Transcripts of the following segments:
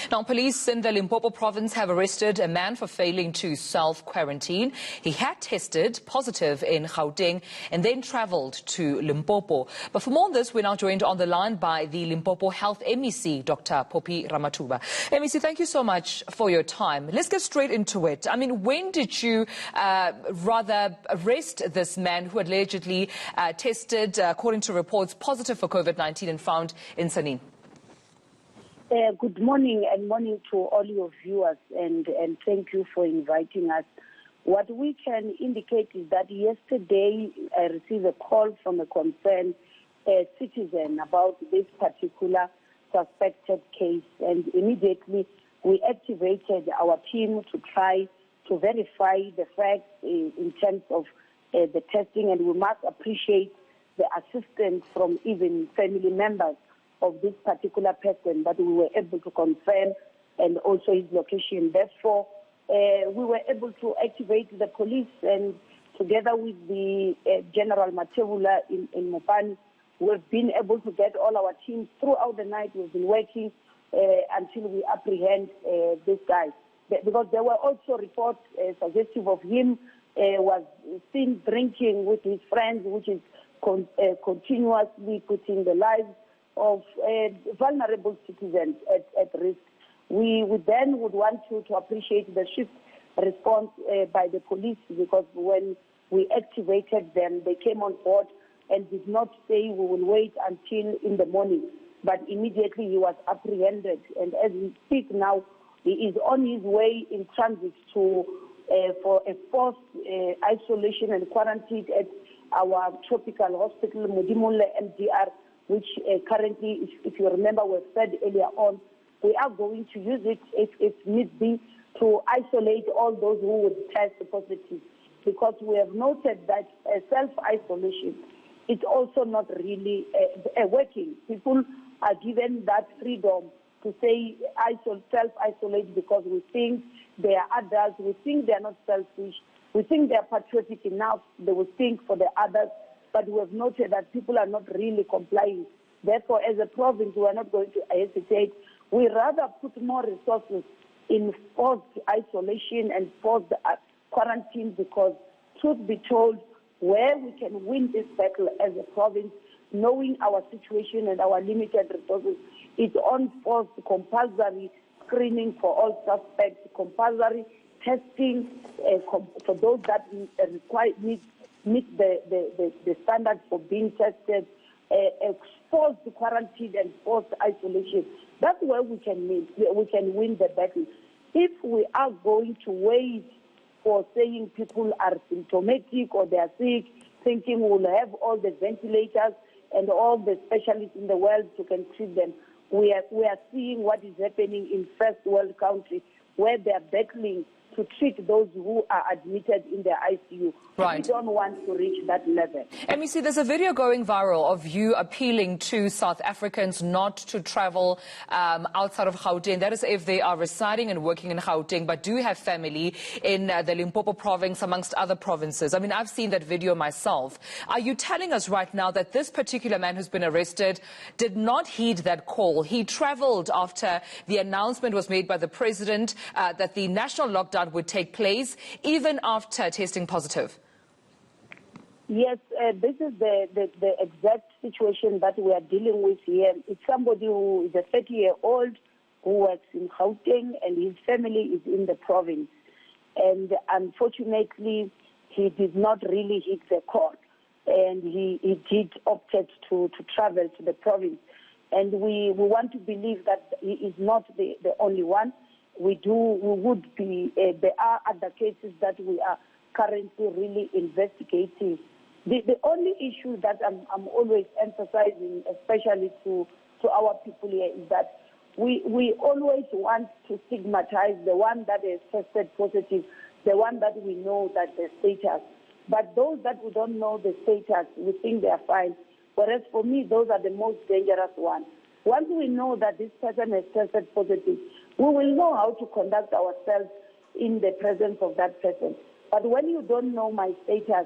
Now, police in the Limpopo province have arrested a man for failing to self-quarantine. He had tested positive in Gauteng and then travelled to Limpopo. But for more on this, we're now joined on the line by the Limpopo Health MEC, Dr. Phophi Ramathuba. MEC, thank you so much for your time. Let's get straight into it. I mean, when did you rather arrest this man who allegedly tested, according to reports, positive for COVID-19 and found in Sanin? Good morning and morning to all your viewers, and thank you for inviting us. What we can indicate is that yesterday I received a call from a concerned citizen about this particular suspected case, and immediately we activated our team to try to verify the facts in terms of the testing, and we must appreciate the assistance from even family members of this particular person that we were able to confirm, and also his location. Therefore, we were able to activate the police, and together with the General Matebula in Mopani, we've been able to get all our teams throughout the night. We've been working until we apprehend this guy. Because there were also reports suggestive of him was seen drinking with his friends, which is continuously putting the lives of vulnerable citizens at risk. We then would want to appreciate the swift response by the police, because when we activated them, they came on board and did not say we will wait until in the morning, but immediately he was apprehended. And as we speak now, he is on his way in transit to for a forced isolation and quarantine at our tropical hospital, Modimolle MDR, which currently, if you remember, we've said earlier on, we are going to use it if need be to isolate all those who would test positive, because we have noted that self-isolation is also not really working. People are given that freedom to say self-isolate because we think they are adults, we think they are not selfish, we think they are patriotic enough, they will think for the others. But we have noted that people are not really complying. Therefore, as a province, we are not going to hesitate. We rather put more resources in forced isolation and forced quarantine, because, truth be told, where we can win this battle as a province, knowing our situation and our limited resources, is on forced compulsory screening for all suspects, compulsory testing for those that meet the standards for being tested, forced quarantine and forced isolation. That's where we can win the battle. If we are going to wait for saying people are symptomatic or they are sick, thinking we'll have all the ventilators and all the specialists in the world who can treat them, we are seeing what is happening in first world countries, where they are battling to treat those who are admitted in the ICU. Right. We don't want to reach that level. MEC, there's a video going viral of you appealing to South Africans not to travel outside of Gauteng. That is if they are residing and working in Gauteng, but do have family in the Limpopo province, amongst other provinces. I mean, I've seen that video myself. Are you telling us right now that this particular man who's been arrested did not heed that call? He travelled after the announcement was made by the president that the national lockdown would take place, even after testing positive? Yes, this is the exact situation that we are dealing with here. It's somebody who is a 30-year-old who works in Gauteng, and his family is in the province. And unfortunately, he did not really hit the call, and he did opted to travel to the province. And we want to believe that he is not the only one. There are other cases that we are currently really investigating. The only issue that I'm always emphasizing, especially to our people here, is that we always want to stigmatize the one that is tested positive, the one that we know that the status. But those that we don't know the status, we think they are fine. Whereas for me, those are the most dangerous ones. Once we know that this person has tested positive, we will know how to conduct ourselves in the presence of that person. But when you don't know my status,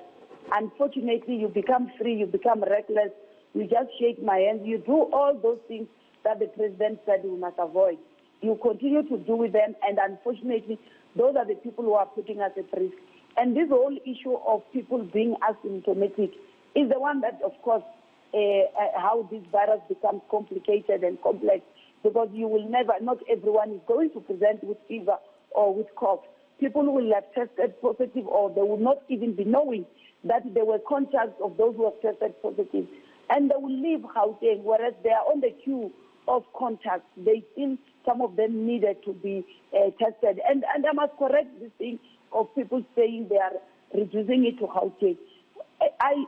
unfortunately, you become free, you become reckless, you just shake my hand, you do all those things that the president said we must avoid. you continue to do with them, and unfortunately, those are the people who are putting us at risk. And this whole issue of people being asymptomatic is the one that, of course, how this virus becomes complicated and complex, because you will never, not everyone is going to present with fever or with cough. People will have tested positive, or they will not even be knowing that there were contacts of those who have tested positive. And they will leave Gauteng, whereas they are on the queue of contacts. They still, some of them needed to be tested. And I must correct this thing of people saying they are reducing it to Gauteng.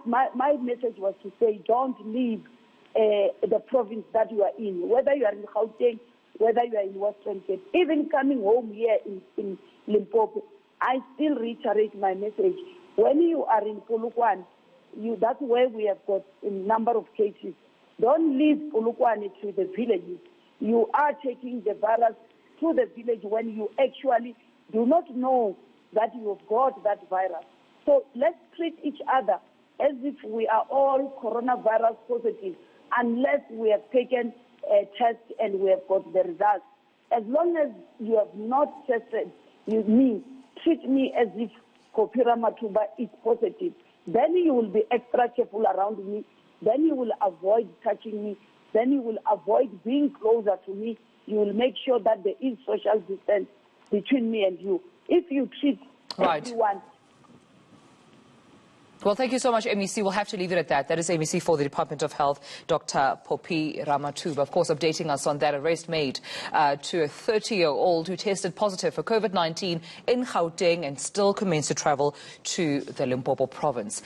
My message was to say, don't leave the province that you are in, whether you are in Gauteng, whether you are in Western Cape, even coming home here in Limpopo. I still reiterate my message. When you are in Polokwane, that's where we have got a number of cases. Don't leave Polokwane to the villages. You are taking the virus to the village when you actually do not know that you have got that virus. So let's treat each other as if we are all coronavirus positive, unless we have taken a test and we have got the results. As long as you have not tested treat me as if Phophi Ramathuba is positive. Then you will be extra careful around me. Then you will avoid touching me. Then you will avoid being closer to me. You will make sure that there is social distance between me and you. If you treat everyone. Well, thank you so much, MEC. We'll have to leave it at that. That is MEC for the Department of Health, Dr. Phophi Ramathuba. Of course, updating us on that arrest made to a 30-year-old who tested positive for COVID-19 in Gauteng and still commenced to travel to the Limpopo province.